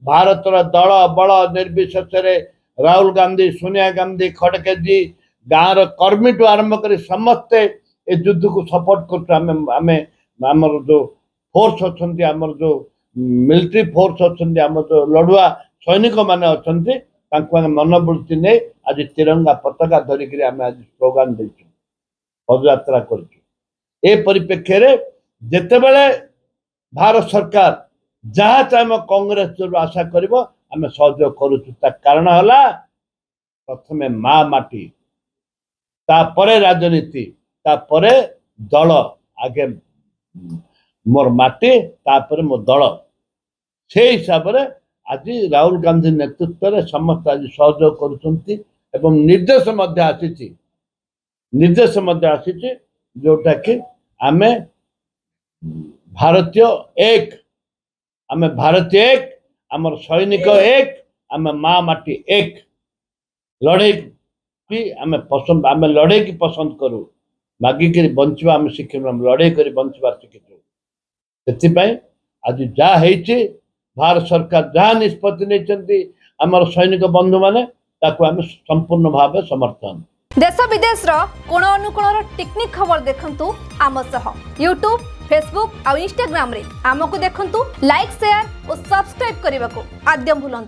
भारतर दल बल निर्विशेष राहुल गांधी सोनिया गांधी खड़गे जी गाँव कर्मी टू आरंभ कर समस्ते ए युद्ध को सपोर्ट कर जो फोर्स अच्छा आमर जो मिलिट्री फोर्स अच्छा आम जो लड़ुआ सैनिक मैंने अच्छा मनोवृत्ति नहीं आज तिरंगा पताका धरिकी आम आज स्लोगान दे पदयात्रा कर परिप्रेक्षी जिते बड़े भारत सरकार जहाँ चाहे कांग्रेस जो आशा कर सहयोग करुँ कारण है प्रथम माँ माटी तापरे राजनीति तापरे दल आगे मोर माटी तापरे मो दल से हिसाब से आज राहुल गांधी नेतृत्व में समस्त आज सहयोग कर निर्देश जोटा कि आम भारतीय एक आम भारतीय एक आमर सैनिक एक आम माँ माटी एक लड़े की आम पसंद आम लड़े की पसंद करूँ मागिक बंचवा आम शिखु लड़े कर बंचवा शिखु से आज जहाँ भारत सरकार जहाँ निष्पत्ति नहीं आमर सैनिक बंधु माने आम संपूर्ण भाव समर्थन देश विदेश कोण अनुकोण टेक्निक खबर देखंतु आम सह यूट्यूब फेसबुक और इंस्टाग्राम रे आमको देखंतु लाइक शेयर और सब्सक्राइब करने को आद्यम भूलंतु।